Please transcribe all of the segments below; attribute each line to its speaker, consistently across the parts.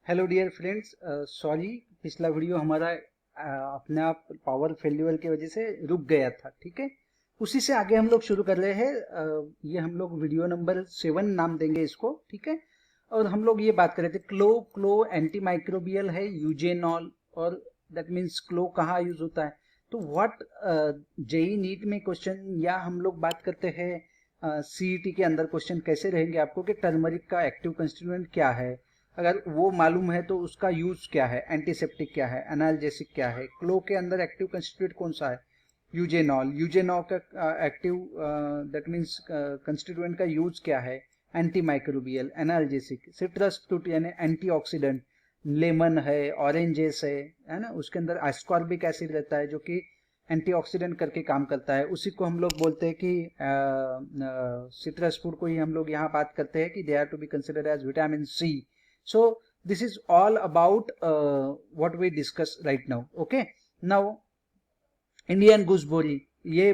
Speaker 1: Hello dear friends, sorry पिछला video हमारा अपने आप पावर फेल्यूर की वजह से रुक गया था। ठीक है, उसी से आगे हम लोग शुरू कर रहे हैं। ये हम लोग वीडियो नंबर 7 नाम देंगे इसको। ठीक है, और हम लोग ये बात कर रहे थे क्लो एंटी माइक्रोबियल है यूजेनॉल, और दैट मीन्स क्लो कहाँ यूज होता है। तो व्हाट जेई नीट में क्वेश्चन, या हम लोग बात करते हैं सीईटी के अंदर क्वेश्चन कैसे रहेंगे आपको कि टर्मरिक का एक्टिव कंस्टिट्यूएंट क्या है, अगर वो मालूम है तो उसका यूज क्या है, एंटीसेप्टिक क्या है, एनाल्जेसिक क्या है, क्लो के अंदर एक्टिव कंस्टिट्यूएंट कौन सा है, यूजेनॉल का एक्टिव दैट मीन्स कंस्टिट्यूएंट का यूज क्या है, anti microbial, analgesic, citrus fruit यानी एंटीऑक्सीडेंट, लेमन है, ऑरेंजेस है ना, उसके अंदर एस्कॉर्बिक एसिड रहता है जो कि एंटीऑक्सीडेंट करके काम करता है। उसी को हम लोग बोलते हैं कि सिट्रस फ्रूट को ही हम लोग यहाँ बात करते हैं कि they are to be considered as vitamin C. So this is all about what we discuss right now. Okay, now Indian gooseberry, ये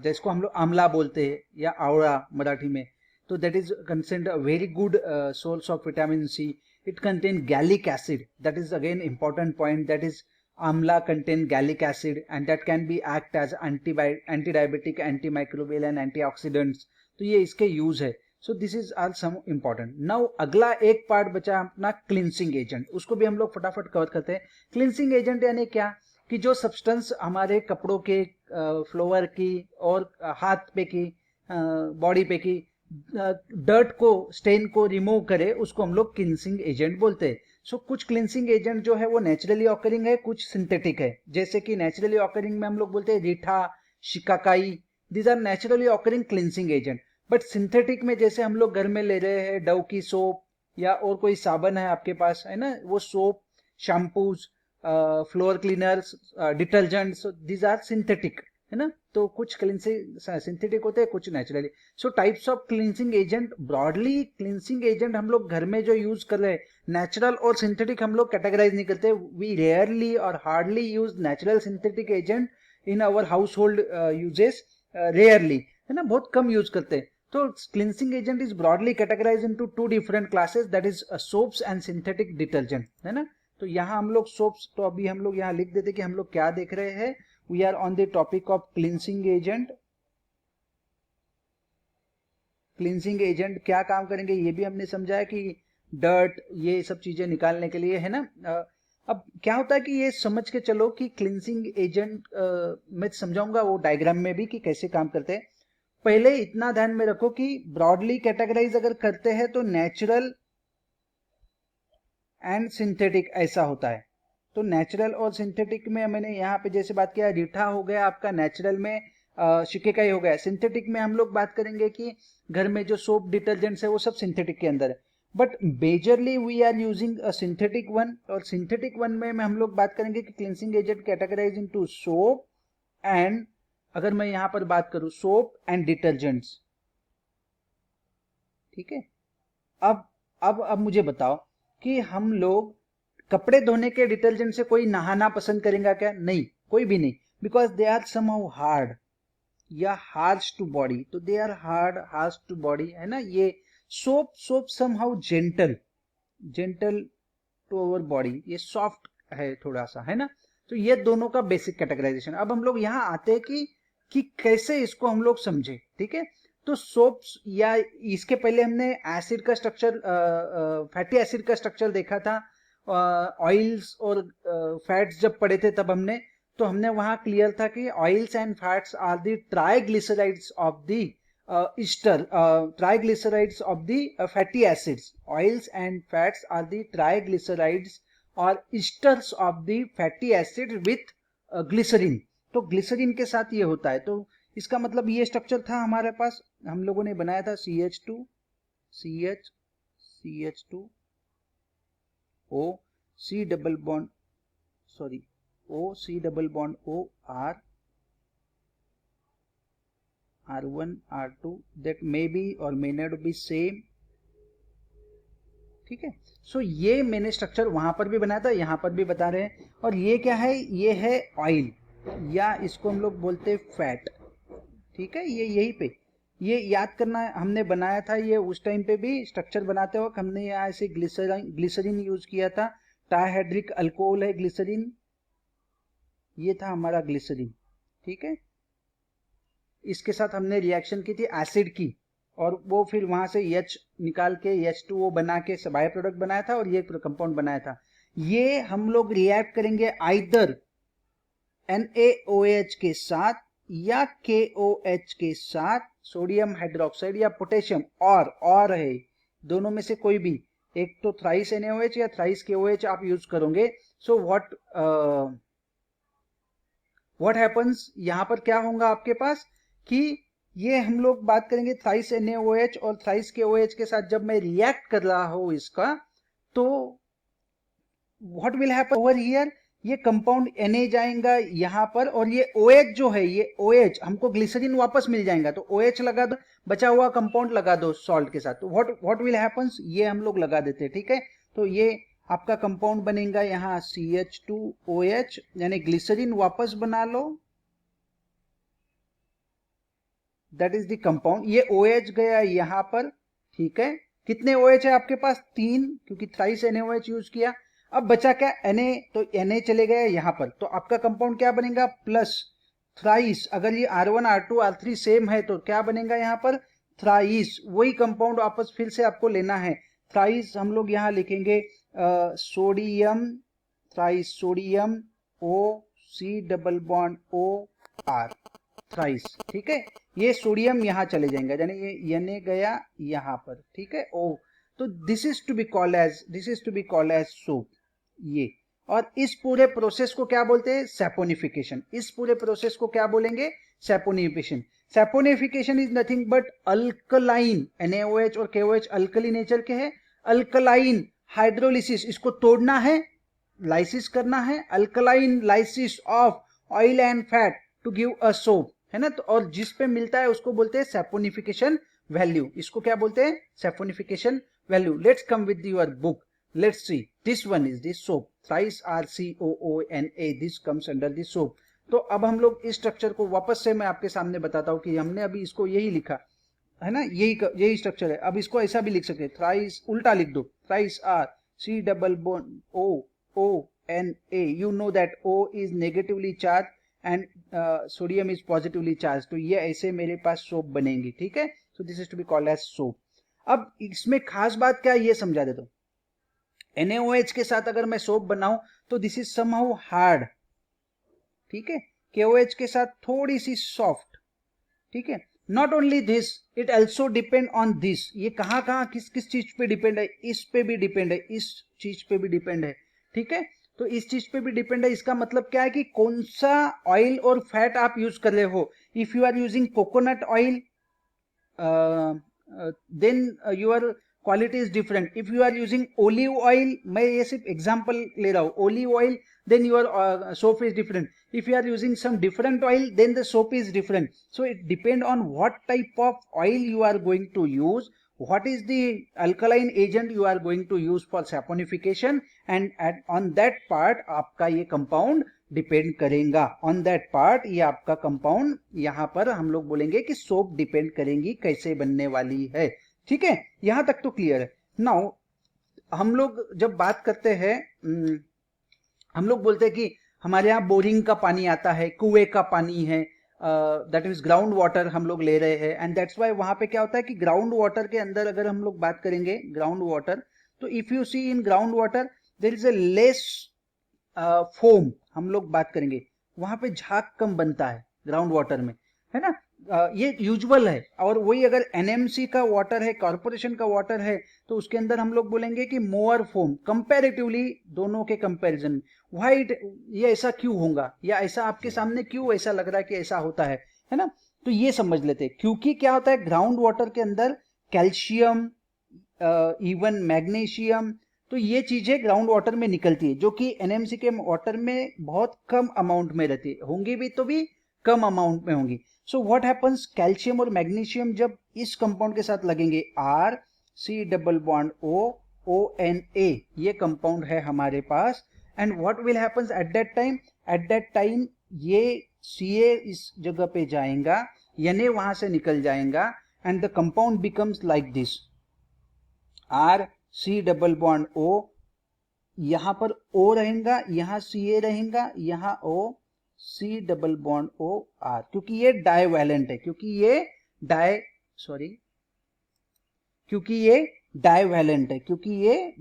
Speaker 1: जिसको हम लोग आंवला बोलते हैं या आवड़ा मराठी में, तो that is considered a very good source of vitamin C. It contain gallic acid, that is again important point, that is amla contain gallic acid and that can be act as anti diabetic, anti microbial and antioxidants. तो ये इसके use है। So this is our some important. Now अगला एक part बचा अपना cleansing agent, उसको भी हम लोग फटाफट कवर करते हैं। क्लिनसिंग एजेंट यानी क्या कि जो सब्सटेंस हमारे कपड़ों के, फ्लोर की और हाथ पे की, बॉडी पे की डर्ट को, स्टेन को रिमूव करे, उसको हम लोग क्लिनसिंग एजेंट बोलते हैं। सो कुछ क्लिनसिंग एजेंट जो है वो नेचुरली ऑकरिंग है, कुछ सिंथेटिक है। जैसे कि नेचुरली ऑकरिंग में हम लोग बोलते हैं reetha, shikakai, these are naturally occurring cleansing agent. But synthetic में जैसे हम लोग घर में ले रहे हैं डव की सोप, या और कोई साबन है आपके पास, है ना, वो soap, shampoos, floor cleaners, detergents, these are synthetic, है ना। तो कुछ क्लिनसिंग सिंथेटिक होते हैं, कुछ naturally. So types of cleansing agent, broadly cleansing agent हम लोग घर में जो यूज कर रहे हैं, नेचुरल और सिंथेटिक हम लोग कैटेगराइज नहीं करते। वी रेयरली और hardly use natural synthetic agent in our household uses, rarely, है ना, बहुत कम यूज करते हैं। तो cleansing agent is broadly categorise into two different classes, that is soaps and synthetic detergent, है ना। तो यहाँ हम लोग सोप्स, तो अभी हम लोग यहाँ लिख देते कि हम लोग क्या देख रहे हैं। We are on the topic of cleansing agent. Cleansing agent क्या काम करेंगे ये भी हमने समझा है कि डर्ट, ये सब चीजें निकालने के लिए, है ना। अब क्या होता है कि ये समझ के चलो कि क्लिनसिंग एजेंट मैं समझाऊंगा वो डायग्राम में भी कि कैसे काम करते हैं। पहले इतना ध्यान में रखो कि ब्रॉडली कैटेगराइज अगर करते हैं तो नेचुरल एंड सिंथेटिक ऐसा होता है। तो नेचुरल और सिंथेटिक में मैंने यहाँ पे जैसे बात किया, रीठा हो गया आपका नेचुरल में, शिकेकाई हो गया सिंथेटिक में। हम लोग बात करेंगे कि घर में जो सोप डिटर्जेंट्स है वो सब सिंथेटिक के अंदर है। But majorly we are using a synthetic one, और सिंथेटिक वन में हम लोग बात करेंगे कि cleansing agent categorise into soap and, अगर मैं यहां पर बात करूं, सोप एंड डिटर्जेंट्स। ठीक है, अब मुझे बताओ कि हम लोग कपड़े धोने के डिटर्जेंट से कोई नहाना पसंद करेंगे क्या? नहीं, कोई भी नहीं, because they are somehow hard या हार्श टू बॉडी। तो they are harsh to body, है ना। ये soap somehow gentle to our body, ये सॉफ्ट है थोड़ा सा, है ना। तो ये दोनों का बेसिक कैटेगराइजेशन। अब हम लोग यहाँ आते हैं कि कैसे इसको हम लोग समझे। ठीक है, तो सोप्स, या इसके पहले हमने एसिड का स्ट्रक्चर, फैटी एसिड का स्ट्रक्चर देखा था। ऑयल्स और फैट्स जब पढ़े थे तब हमने वहां क्लियर था कि oils and fats are the triglycerides of the ester, triglycerides of the fatty acids. Oils and fats are the triglycerides or esters of the fatty acid with glycerin. तो ग्लिसरीन के साथ ये होता है। तो इसका मतलब ये स्ट्रक्चर था हमारे पास, हम लोगों ने बनाया था CH2 CH2 O C double bond, sorry, O C double bond O R R1 R2, that may be or may not be same। ठीक है, सो ये मैंने स्ट्रक्चर वहां पर भी बनाया था, यहां पर भी बता रहे हैं। और ये क्या है? ये है ऑयल, या इसको हम लोग बोलते हैं फैट। ठीक है, ये यहीं पे ये याद करना, हमने बनाया था ये उस टाइम पे भी स्ट्रक्चर बनाते वक्त हमने यहाँ से ग्लिसरीन यूज किया था। ट्राइहाइड्रिक अल्कोहल है ग्लिसरीन, ये था हमारा ग्लिसरीन, ठीक है। इसके साथ हमने रिएक्शन की थी एसिड की, और वो फिर वहां से H निकाल के H2O बना के बाय प्रोडक्ट बनाया था और ये कंपाउंड बनाया था। ये हम लोग रिएक्ट करेंगे आइदर NaOH के साथ या KOH के साथ, सोडियम हाइड्रोक्साइड या पोटेशियम, और है दोनों में से कोई भी एक, तो थ्राइस NaOH या थ्राइस KOH आप यूज करोगे। सो व्हाट हैपन्स, यहां पर क्या होगा आपके पास कि ये हम लोग बात करेंगे थ्राइस NaOH और थ्राइस KOH के साथ जब मैं रिएक्ट कर रहा हूं इसका, तो what will happen over here, ये कंपाउंड Na जाएगा यहां पर, और ये OH जो है, ये OH हमको ग्लिसरीन वापस मिल जाएगा, तो OH लगा दो, बचा हुआ कंपाउंड लगा दो सॉल्ट के साथ, तो व्हाट विल हैपन्स, ये हम लोग लगा देते हैं, ठीक है। तो ये आपका कंपाउंड बनेगा यहाँ CH2OH, यानी ग्लिसरीन वापस बना लो, दैट इज द कंपाउंड। ये OH गया यहां पर, ठीक है। कितने OH है आपके पास? 3, क्योंकि थ्राइस NaOH यूज किया। अब बचा क्या? Na, तो Na चले गए यहां पर, तो आपका कंपाउंड क्या बनेगा? प्लस थ्राइस, अगर ये R1 R2 R3 सेम है तो क्या बनेगा यहाँ पर? थ्राइस। वही कंपाउंड वापस फिर से आपको लेना है, थ्राइस हम लोग यहाँ लिखेंगे sodium, thrice sodium OC⋯OR, thrice, ठीक है। ये सोडियम यहाँ चले जाएंगे, यानी ये Na गया यहाँ पर, ठीक है, O। तो this is to be called as soap, ये। और इस पूरे प्रोसेस को क्या बोलते हैं? सैपोनिफिकेशन। इस पूरे प्रोसेस को क्या बोलेंगे? Saponification. Saponification is nothing but alkaline, NaOH और KOH अल्कली नेचर के हैं, अल्कलाइन हाइड्रोलिसिस, इसको तोड़ना है, लाइसिस करना है, alkaline lysis of oil and fat to give a soap, है ना। तो और जिस पे मिलता है उसको बोलते हैं सैपोनिफिकेशन वैल्यू, इसको क्या बोलते हैं? Saponification value. Let's come with your book, let's see, this one is the soap, thrice RCOONA, this comes under the soap। तो अब हम लोग इस स्ट्रक्चर को वापस से मैं आपके सामने बताता हूं कि हमने अभी इसको यही लिखा है ना, यही स्ट्रक्चर है। अब इसको ऐसा भी लिख सकते हैं, थ्राइस उल्टा लिख दो, thrice RCOONA, you know that O is negatively charged and sodium is positively charged, तो ये ऐसे मेरे पास सोप बनेंगी, ठीक है। so this is to be called as soap। अब इसमें खास बात क्या है ये समझा देता हूं। NaOH के साथ अगर मैं सोप बनाऊं तो दिस इज समहाउ हार्ड, ठीक है। KOH के साथ थोड़ी सी सॉफ्ट, ठीक है। Not only this, it also depend on this, ये कहां कहां किस किस चीज पे डिपेंड है? इस पे भी डिपेंड है, इस चीज पे भी डिपेंड है, ठीक है। तो इस चीज पे भी डिपेंड है, इसका मतलब क्या है कि कौन सा ऑयल और फैट आप यूज कर रहे हो। If you are using coconut oil then your quality is different. If you are using olive oil, मैं ये सिर्फ एग्जांपल ले रहा हूं, olive oil, then your soap is different. If you are using some different oil, then the soap is different. So it depend on what type of oil you are going to use, what is the alkaline agent you are going to use for saponification, and on that part आपका ये compound depend करेगा, on that part ये आपका compound यहाँ पर हम लोग बोलेंगे कि soap depend करेंगी कैसे बनने वाली है, ठीक है। यहां तक तो क्लियर है। नाउ हम लोग जब बात करते हैं, हम लोग बोलते हैं कि हमारे यहाँ बोरिंग का पानी आता है, कुएं का पानी है, दैट इज ग्राउंड वाटर हम लोग ले रहे हैं, एंड दैट्स वाई वहां पे क्या होता है कि ग्राउंड वाटर के अंदर अगर हम लोग बात करेंगे ग्राउंड वाटर, तो if you see in ground water there is a less foam, हम लोग बात करेंगे वहां पे झाग कम बनता है ग्राउंड वाटर में, है ना। ये यूजुअल है। और वही अगर NMC का वाटर है, कॉर्पोरेशन का वाटर है, तो उसके अंदर हम लोग बोलेंगे कि मोअर फोम कंपैरेटिवली, दोनों के कंपैरिजन। व्हाइट, ये ऐसा क्यों होगा, या ऐसा आपके सामने क्यों ऐसा लग रहा है कि ऐसा होता है ना। तो ये समझ लेते हैं, क्योंकि क्या होता है ग्राउंड वाटर के अंदर कैल्शियम, इवन मैग्नीशियम, तो ये चीजें ग्राउंड वाटर में निकलती है, जो कि NMC के वाटर में बहुत कम अमाउंट में रहती है, होंगी भी तो भी कम अमाउंट में होंगी। सो व्हाट हैपन्स, कैल्शियम और मैग्नीशियम जब इस कंपाउंड के साथ लगेंगे, RC⋯OONA, ये कंपाउंड है हमारे पास, and what will happens at that time, at that time ये Ca इस जगह पे जाएगा, Na वहां से निकल जाएगा, and the compound becomes like this, R C double bond O, यहां पर O रहेगा, यहां Ca रहेगा, यहां O C double bond O R, क्योंकि ये डाइवैलेंट है, क्योंकि ये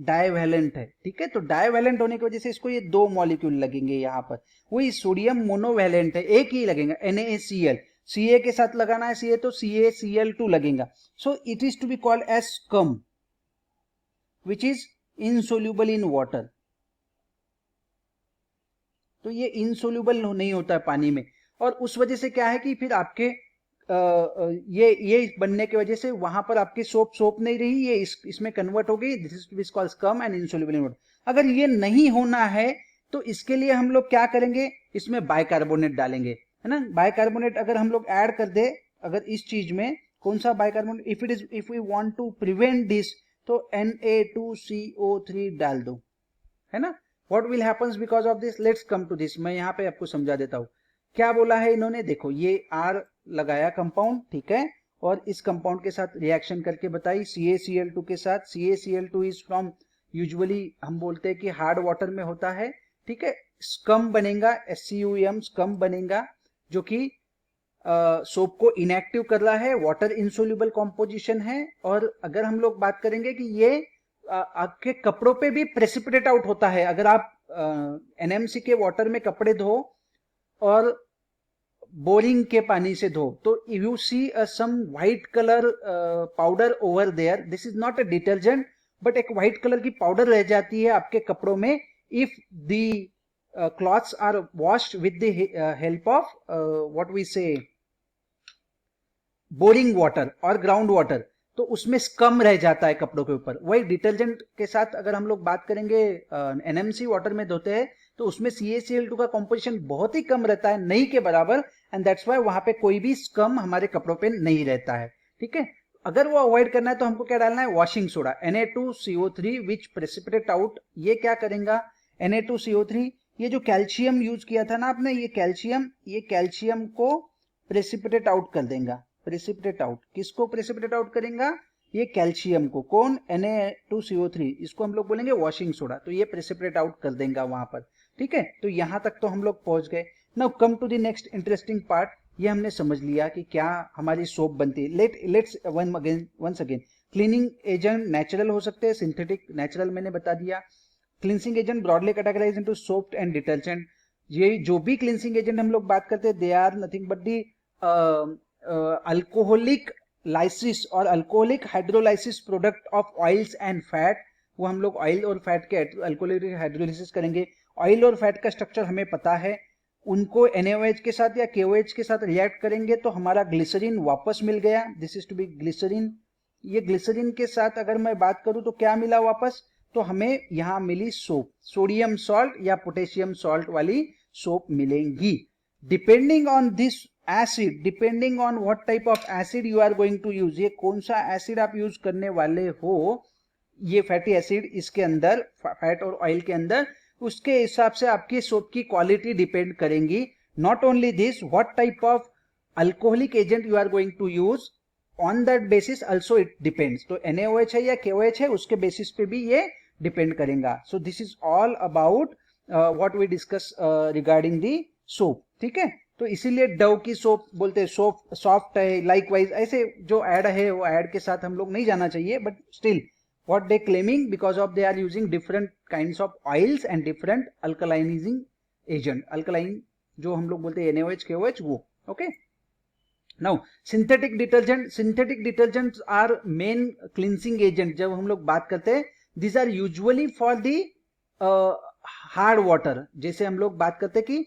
Speaker 1: डाइवैलेंट है, ठीक है। तो डाइवैलेंट होने की वजह से इसको ये दो मॉलिक्यूल लगेंगे यहाँ पर। वही सोडियम मोनोवैलेंट है, एक ही लगेगा NaCl, Ca के साथ लगाना है Ca तो CaCl2 लगेगा। So it is to be called as scum which is insoluble in water. तो ये इनसोल्यूबल नहीं होता है पानी में, और उस वजह से क्या है कि फिर आपके ये बनने की वजह से वहां पर आपकी सोप नहीं रही, ये इसमें कन्वर्ट हो गई, this is called scum and insoluble in water. अगर ये नहीं होना है तो इसके लिए हम लोग क्या करेंगे, इसमें बाइकार्बोनेट डालेंगे, है ना। बाइकार्बोनेट अगर हम लोग ऐड कर दे, अगर इस चीज में कौन सा bicarbonate, if we want to prevent this तो Na2CO3 डाल दो, है ना। What will happens because of this, let's come to this. मैं यहाँ पे आपको समझा देता हूँ क्या बोला है इन्होंने। देखो ये R लगाया कंपाउंड, ठीक है, और इस कंपाउंड के साथ रिएक्शन करके बताई CaCl2 के साथ। CaCl2 इज फ्रॉम, यूजुअली हम बोलते हैं कि हार्ड वाटर में होता है, ठीक है। स्कम बनेगा, SCUM स्कम बनेगा, जो कि सोप को इनएक्टिव कर रहा है, वाटर इनसोल्यूबल कॉम्पोजिशन है। और अगर हम लोग बात करेंगे कि ये आपके कपड़ों पे भी प्रेसिपिटेट आउट होता है। अगर आप NMC के वाटर में कपड़े धो और बोरिंग के पानी से धो तो you see some white colour powder over there, this is not a detergent but एक व्हाइट कलर की पाउडर रह जाती है आपके कपड़ों में, if the clothes are washed with the help of what we say boring water और ground water, तो उसमें स्कम रह जाता है कपड़ों के ऊपर। वही डिटर्जेंट के साथ अगर हम लोग बात करेंगे, NMC वाटर में धोते हैं तो उसमें CaCl2 का कॉम्पोजिशन बहुत ही कम रहता है, नहीं के बराबर, एंड दैट्स व्हाई वहां पे कोई भी स्कम हमारे कपड़ों पे नहीं रहता है, ठीक है। अगर वो अवॉइड करना है तो हमको क्या डालना है, वॉशिंग सोडा Na2CO3 विच प्रेसिपिटेट आउट। ये क्या करेगा Na2CO3, ये जो कैल्शियम यूज किया था ना आपने, ये कैल्शियम को प्रेसिपिटेट आउट कर देगा। प्रेसिपिटेट आउट, किसको प्रेसिपिटेट आउट करेगा, ये कैल्शियम को। कौन, Na2CO3, इसको हम लोग बोलेंगे वॉशिंग सोडा, तो ये प्रेसिपिटेट आउट कर देगा वहां पर, ठीक है। तो यहां तक तो हम लोग पहुंच गए। Now come to the next interesting part. ये हमने समझ लिया कि क्या हमारी सोप बनती है। Let's once again, cleaning agent natural हो सकते हैं, सिंथेटिक, नेचुरल मैंने बता दिया। Cleansing agent broadly categorise into soap and detergent. ये जो भी क्लींसिंग एजेंट हम लोग बात करते हैं, they are nothing but the alcoholic lysis और alcoholic hydrolysis product of oils and fat. वो हम लोग ऑयल और फैट के अल्कोहलिक हाइड्रोलाइसिस करेंगे। ऑयल और फैट का स्ट्रक्चर हमें पता है, उनको NaOH के साथ या KOH के साथ रिएक्ट करेंगे तो हमारा ग्लिसरीन वापस मिल गया, this is to be glycerine. ये ग्लिसरीन के साथ अगर मैं बात करूं तो क्या मिला वापस, तो हमें यहां मिली सोप, सोडियम सॉल्ट या पोटेशियम सॉल्ट वाली सोप मिलेंगी। Depending on this acid, depending on what type of acid you are going to use, ये कौन सा एसिड आप यूज करने वाले हो, ये फैटी एसिड इसके अंदर, फैट और ऑयल के अंदर, उसके हिसाब से आपकी सोप की क्वालिटी डिपेंड करेंगी। Not only this, what type of alcoholic agent you are going to use, on that basis also it depends. तो NaOH है या KOH है, उसके बेसिस पे भी ये डिपेंड करेगा। So this is all about what we discuss regarding the soap, ठीक है। तो इसीलिए डव की सोप बोलते हैं, सोप सॉफ्ट है। लाइकवाइज ऐसे जो ऐड है वो ऐड के साथ हम लोग नहीं जाना चाहिए, but still what they claiming, because of they are using different kinds of oils and different alkalizing agent, alkaline जो हम लोग बोलते हैं NaOH KOH, वो okay. Now synthetic detergents are main cleansing agent. जब हम लोग बात करते हैं, this are usually for the hard water. जैसे हम लोग बात करते हैं कि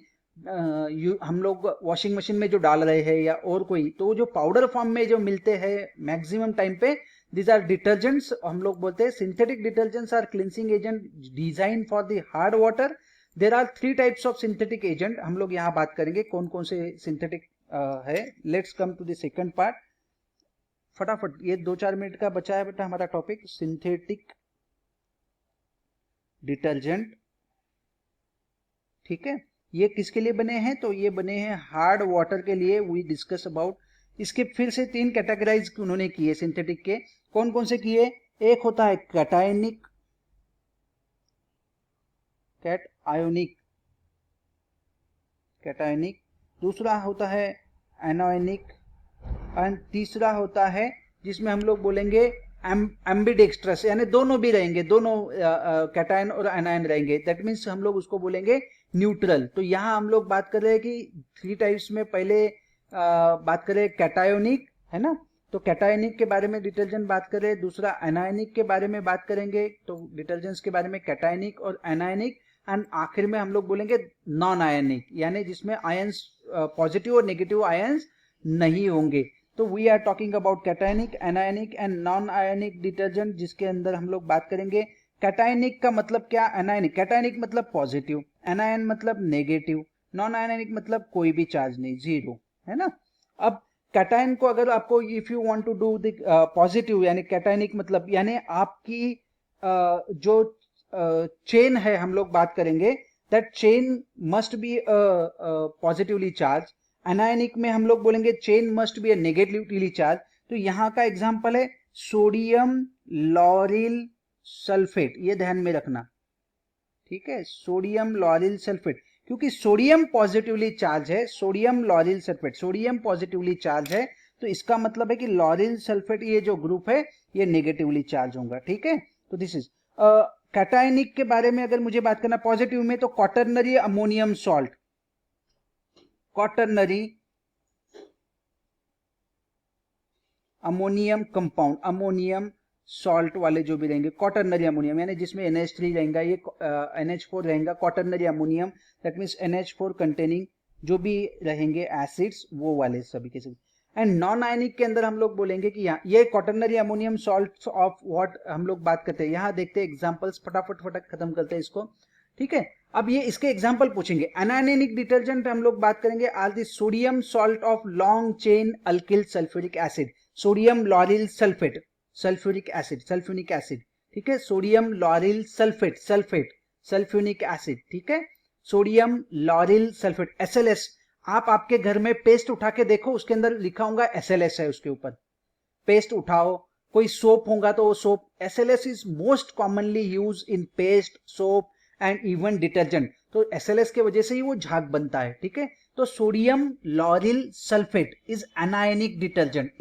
Speaker 1: हम लोग वॉशिंग मशीन में जो डाल रहे हैं या और कोई, तो जो पाउडर फॉर्म में जो मिलते हैं मैक्सिमम टाइम पे, these are detergents, हम लोग बोलते हैं synthetic detergents are cleansing agent designed for the hard water. There are 3 types of synthetic agent, हम लोग यहाँ बात करेंगे कौन कौन से synthetic है। Let's come to the second part, फटाफट, ये 2-4 मिनट का बचा है बेटा हमारा टॉपिक, synthetic detergent, ठीक है। ये किसके लिए बने हैं, तो ये बने हैं हार्ड वाटर के लिए। वी डिस्कस अबाउट इसके फिर से 3 कैटेगराइज उन्होंने किए सिंथेटिक के। कौन कौन से किए? एक होता है कैटायनिक, कैटायनिक, दूसरा होता है एनायनिक, एंड तीसरा होता है जिसमें हम लोग बोलेंगे एम्बिडेक्स्ट्रस, यानी दोनों भी रहेंगे, दोनों कैटायन और एनायन रहेंगे, दैट मीन्स हम लोग उसको बोलेंगे न्यूट्रल। तो यहाँ हम लोग बात कर रहे हैं कि 3 टाइप्स में, पहले बात करें कैटायोनिक, है ना, तो कैटायनिक के बारे में डिटर्जेंट बात करें, दूसरा एनायनिक के बारे में बात करेंगे, तो डिटर्जेंट्स के बारे में कैटायनिक और एनायनिक, एंड आखिर में हम लोग बोलेंगे नॉन आयनिक, यानी जिसमें आयंस पॉजिटिव और नेगेटिव आयंस नहीं होंगे। तो we are talking about cationic, anionic and non ionic detergent, जिसके अंदर हम लोग बात करेंगे कैटायनिक का मतलब क्या, एनायनिक, कैटायनिक मतलब पॉजिटिव, एनायन मतलब नेगेटिव, नॉन आयनिक मतलब कोई भी चार्ज नहीं, जीरो, है ना। अब कैटायन को अगर आपको if you want to do the positive, यानी कैटायनिक मतलब यानी आपकी जो चेन है हम लोग बात करेंगे, that chain must be positively charge. Anionic में हम लोग बोलेंगे chain must be a negatively charge. तो यहाँ का एग्जांपल है सोडियम लॉरिल सल्फेट, ये ध्यान में रखना, ठीक है, सोडियम लॉरिल सल्फेट, क्योंकि सोडियम पॉजिटिवली चार्ज है, sodium lauryl sulphate, sodium positively charge है, तो इसका मतलब है कि लॉरिल सल्फेट ये जो ग्रुप है ये नेगेटिवली चार्ज होगा, ठीक है। तो दिस इज कैटायनिक के बारे में अगर मुझे बात करना पॉजिटिव में, तो quaternary ammonium salt, quaternary ammonium compound, ammonium salt वाले जो भी रहेंगे, क्वाटरनरी अमोनियम, यानी जिसमें NH3 रहेगा, ये NH4 रहेगा, quaternary ammonium, that means NH4 containing जो भी रहेंगे एसिड्स, वो वाले सभी के सभी। एंड नॉन आयनिक के अंदर हम लोग बोलेंगे कि यहाँ ये quaternary ammonium salt of what हम लोग बात करते हैं, यहाँ देखते हैं एग्जांपल्स, फटाफट खत्म करते हैं इसको, ठीक है। अब ये इसके एग्जांपल पूछेंगे। एनायनिक डिटर्जेंट हम लोग बात करेंगे are the sodium salt of long chain alkyl sulphuric acid, sodium lauryl sulphate, sulphuric acid, sulphonic acid, ठीक है, sodium lauryl sulphate, sulphonic acid, ठीक है, सोडियम लॉरिल सल्फेट, SLS। आप आपके घर में पेस्ट उठा के देखो, उसके अंदर लिखा होगा SLS है उसके ऊपर, पेस्ट उठाओ, कोई सोप होगा तो वो soap, SLS is most commonly use in paste, soap and even detergent. तो SLS के वजह से ही वो झाग बनता है, ठीक है। तो sodium lauryl sulphate is anionic detergent,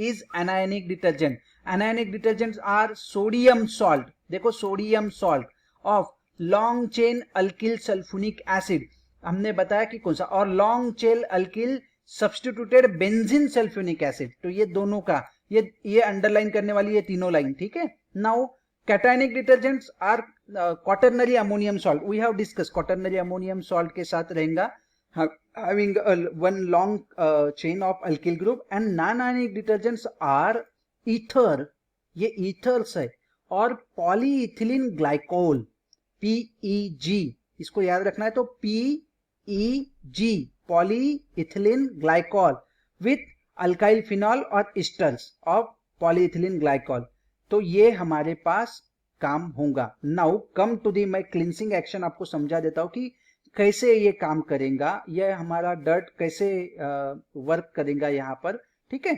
Speaker 1: anionic detergents are sodium salt, देखो sodium salt of long chain alkyl sulphonic acid, हमने बताया कि कौन सा, और long chain alkyl substituted benzene sulphonic acid, तो ये दोनों का ये अंडरलाइन करने वाली ये तीनों लाइन, ठीक है। Now cationic detergents are quaternary ammonium salt, we have discuss quaternary ammonium salt के साथ रहेगा having one long chain of alkyl group, and non-ionic detergents are ether, ये ethers है, और पॉलीइथिलीन ग्लाइकोल, PEG, इसको याद रखना है, तो PEG polyethylene glycol with alkyl phenol और इस्टर्स ऑफ पॉलीइथिलीन ग्लाइकोल, तो ये हमारे पास काम होगा। नाउ कम टू दी, मैं क्लिनसिंग एक्शन आपको समझा देता हूं कि कैसे ये काम करेगा, ये हमारा डर्ट कैसे वर्क करेगा यहाँ पर, ठीक है।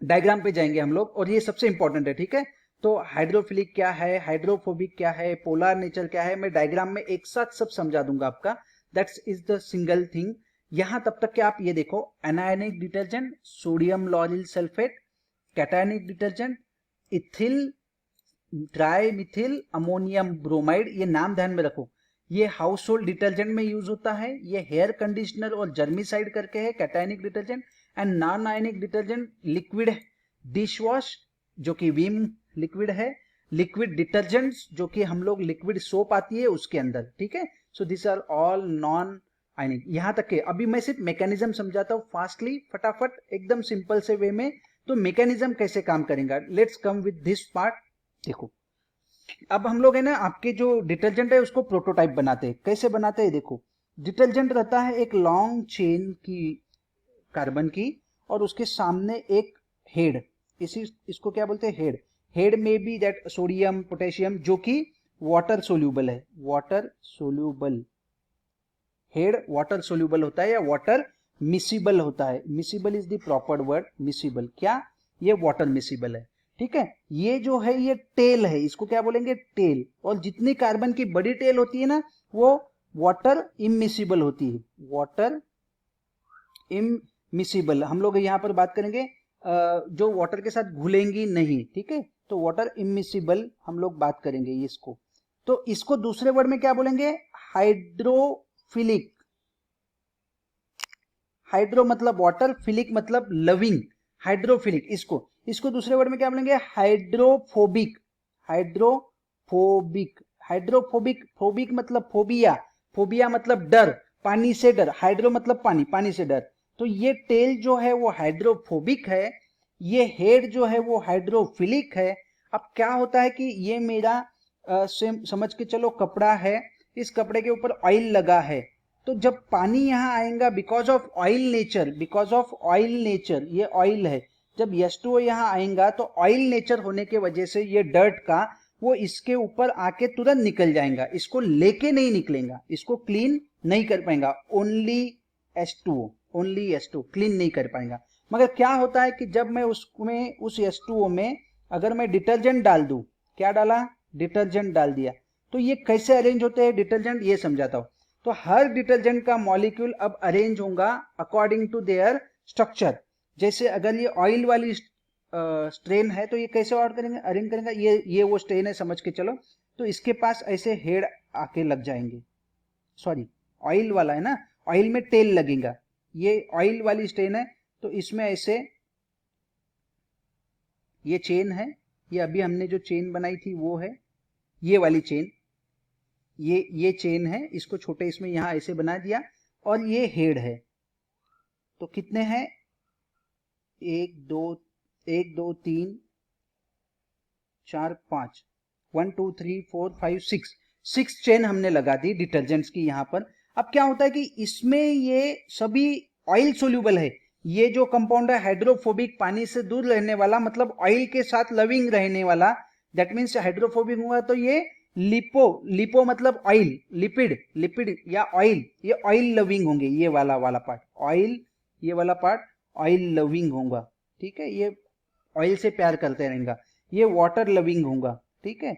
Speaker 1: डायग्राम पे जाएंगे हम लोग, और ये सबसे इंपॉर्टेंट है, ठीक है। तो हाइड्रोफिलिक क्या है, हाइड्रोफोबिक क्या है, पोलर नेचर क्या है, मैं डायग्राम में एक साथ सब समझा दूंगा आपका, that's is the single thing. यहां तब तक कि आप ये देखो, anionic detergent sodium lauryl sulphate, cationic detergent ethyl try Mithil ammonium bromide, ये नाम ध्यान में रखो, ये हाउस होल्ड डिटर्जेंट में यूज होता है, ये हेयर कंडीशनर और जर्मिसाइड करके है cationic detergent. And non ionic detergent liquid dish wash जो कि विम लिक्विड है, लिक्विड डिटर्जेंट्स जो कि हम लोग लिक्विड सोप आती है उसके अंदर, ठीक है। So this are all non ionic. यहां तक के अभी मैं सिर्फ मैकेनिज्म समझाता हूं फास्टली, फटाफट एकदम सिंपल से वे में, तो मैकेनिज्म कैसे काम करेगा, let's come with this part. देखो अब हम लोग है ना, आपके जो डिटर्जेंट है उसको प्रोटोटाइप बनाते हैं, कैसे बनाते हैं देखो, डिटर्जेंट रहता है एक लॉन्ग चेन की कार्बन की, और उसके सामने एक हेड, इसको क्या बोलते हैं, हेड में भी दैट सोडियम पोटेशियम जो कि वाटर सोल्यूबल है, water soluble, head water soluble होता है या वाटर मिसिबल होता है, miscible is the proper word, miscible, क्या, ये वाटर मिसिबल है, ठीक है। ये जो है ये टेल है, इसको क्या बोलेंगे, टेल, और जितनी कार्बन की बड़ी टेल होती है ना वो वाटर इमिसिबल होती है, वाटर इमिसिबल। हम लोग यहाँ पर बात करेंगे जो वाटर के साथ घुलेंगी नहीं, ठीक है, तो वाटर इमिसिबल हम लोग बात करेंगे इसको। तो इसको दूसरे वर्ड में क्या बोलेंगे, हाइड्रोफिलिक, हाइड्रो मतलब वाटर, फिलिक मतलब लविंग, हाइड्रोफिलिक, इसको दूसरे वर्ड में क्या बोलेंगे, हाइड्रोफोबिक, हाइड्रोफोबिक, हाइड्रोफोबिक, फोबिक मतलब फोबिया, फोबिया मतलब डर, पानी से डर, हाइड्रो मतलब पानी, पानी से डर। तो ये टेल जो है वो हाइड्रोफोबिक है, ये हेड जो है वो हाइड्रोफिलिक है। अब क्या होता है कि ये मेरा समझ के चलो कपड़ा है, इस कपड़े के ऊपर ऑयल लगा है, तो जब पानी यहाँ आएगा because of oil nature, because of oil nature, ये ऑयल है, जब H2O यहाँ आएगा तो ऑयल नेचर होने के वजह से ये डर्ट का वो इसके ऊपर आके तुरंत निकल जाएगा, इसको लेके नहीं निकलेगा, इसको क्लीन नहीं कर पाएगा, only H2O, only H2O clean नहीं कर पाएगा। मगर क्या होता है कि जब मैं उसमें उस H2O में अगर मैं डिटर्जेंट डाल दूं, क्या डाला, डिटर्जेंट डाल दिया, तो ये कैसे अरेंज होते हैं डिटर्जेंट, ये समझाता हूं। तो हर डिटर्जेंट का मॉलिक्यूल अब अरेंज होगा अकॉर्डिंग टू देयर स्ट्रक्चर। जैसे अगर ये ऑयल वाली स्ट्रेन है तो ये कैसे अरेंज करेंगे, ये वो स्ट्रेन है समझ के चलो, तो इसके पास ऐसे हेड आके लग जाएंगे, सॉरी ऑयल वाला है ना, ऑयल में टेल लगेगा, ये ऑयल वाली स्ट्रेन है, तो इसमें ऐसे ये चेन है, ये अभी हमने जो चेन बनाई थी वो है, ये वाली चेन, ये चेन है, इसको छोटे इसमें यहां ऐसे बना दिया, और ये हेड है। तो कितने हैं, 1 2 3 4 5, 1 2 3 4 5 6 चेन हमने लगा दी डिटर्जेंट्स की यहां पर। अब क्या होता है कि इसमें ये सभी ऑयल सोल्यूबल है, ये जो कंपाउंड है हाइड्रोफोबिक, पानी से दूर रहने वाला, मतलब ऑयल के साथ लविंग रहने वाला, दैट मीन्स हाइड्रोफोबिक हुआ तो ये लिपो मतलब ऑयल, लिपिड या ऑयल, ये ऑयल लविंग होंगे, ये वाला पार्ट ऑयल, ये वाला पार्ट ऑयल लविंग होगा, ठीक है, ये ऑयल से प्यार करते रहेगा, ये वाटर लविंग होगा, ठीक है।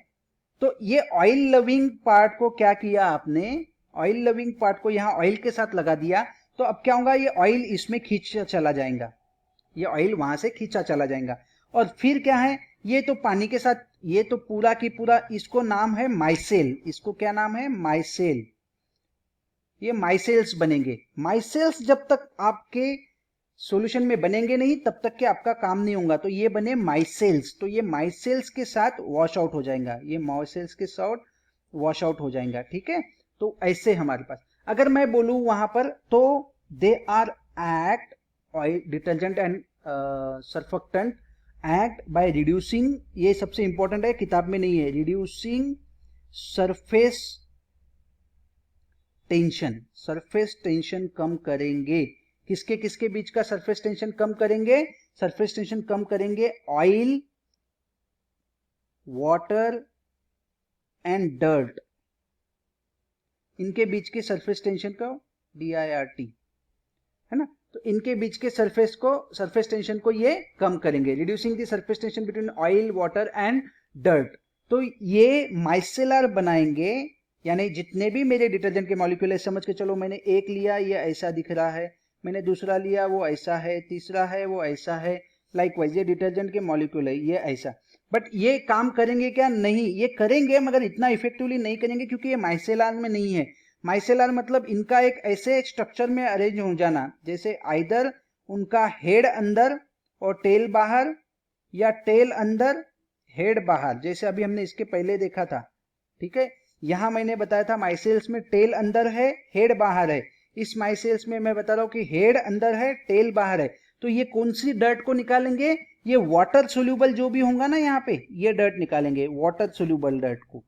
Speaker 1: तो ये ऑयल लविंग पार्ट को क्या किया आपने, ऑयल लविंग पार्ट को यहाँ ऑयल के साथ लगा दिया, तो अब क्या होगा, ये ऑयल इसमें खींचा चला जाएगा, ये ऑयल वहां से खींचा चला जाएगा, और फिर क्या है, ये तो पानी के साथ, ये तो पूरा की पूरा, इसको नाम है माइसेल, इसको क्या नाम है, माइसेल, ये माइसेल्स बनेंगे। माइसेल्स जब तक आपके सॉल्यूशन में बनेंगे नहीं तब तक के आपका काम नहीं होगा, तो ये बने माइसेल्स, तो ये माइसेल्स के साथ वॉश आउट हो जाएगा, ये माइसेल्स के साथ वॉश आउट हो जाएगा, ठीक है। तो ऐसे हमारे पास अगर मैं बोलूं वहां पर, तो they are act, oil detergent and surfactant act by reducing, ये सबसे इंपॉर्टेंट है, किताब में नहीं है, reducing surface tension, surface tension कम करेंगे, किसके किसके बीच का सरफेस टेंशन कम करेंगे, सरफेस टेंशन कम करेंगे ऑयल, वाटर एंड डर्ट, इनके बीच के सरफेस टेंशन का DIRT है ना, तो इनके बीच के सरफेस टेंशन को ये कम करेंगे, reducing the surface tension between oil, water and dirt. तो ये माइसेलर बनाएंगे, यानी जितने भी मेरे डिटर्जेंट के मॉलिक्यूल है, समझ के चलो मैंने एक लिया ये ऐसा दिख रहा है, मैंने दूसरा लिया वो ऐसा है, तीसरा है वो ऐसा है, लाइकवाइज ये डिटर्जेंट के मॉलिक्यूल है ये ऐसा। बट ये काम करेंगे क्या, नहीं, ये करेंगे मगर इतना इफेक्टिवली नहीं करेंगे, क्योंकि ये माइसेलर में नहीं है। माइसेलर मतलब इनका एक ऐसे स्ट्रक्चर में अरेंज हो जाना, जैसे आइदर उनका हेड अंदर और टेल बाहर, या टेल अंदर हेड बाहर, जैसे अभी हमने इसके पहले देखा था, ठीक है। यहां मैंने बताया था माइसेल्स में टेल अंदर है हेड बाहर है, इस माइसेल्स में मैं बता रहा हूं कि हेड अंदर है टेल बाहर है। तो ये कौन सी डर्ट को निकालेंगे, ये वाटर सोल्यूबल जो भी होगा ना यहाँ पे, ये डर्ट निकालेंगे, वाटर सोल्यूबल डर्ट को,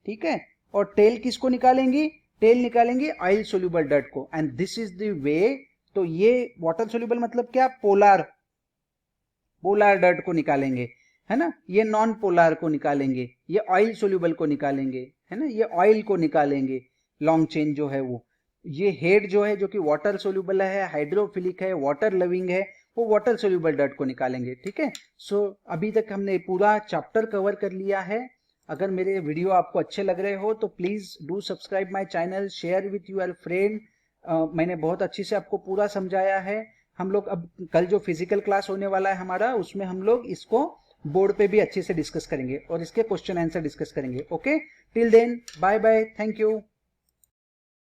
Speaker 1: ठीक है। और टेल किसको निकालेंगी, टेल निकालेंगे ऑयल सोल्यूबल डर्ट को, and this is the way. तो ये वाटर सोल्यूबल मतलब क्या, पोलार डर्ट को निकालेंगे, है ना, ये नॉन पोलार को निकालेंगे, ये ऑयल सोल्यूबल को निकालेंगे, है ना, ये ऑयल को निकालेंगे, लॉन्ग चेन जो है वो। ये हेड जो है, जो कि वाटर सोल्यूबल है, हाइड्रोफिलिक है, वाटर लविंग है, वो वाटर सोल्यूबल डर्ट को निकालेंगे, ठीक है। सो अभी तक हमने पूरा चैप्टर कवर कर लिया है। अगर मेरे वीडियो आपको अच्छे लग रहे हो तो please do subscribe my channel, share with your friend. मैंने बहुत अच्छे से आपको पूरा समझाया है। हम लोग अब कल जो फिजिकल क्लास होने वाला है हमारा, उसमें हम लोग इसको बोर्ड पे भी अच्छे से डिस्कस करेंगे और इसके क्वेश्चन आंसर डिस्कस करेंगे। Okay, till then bye bye, thank you.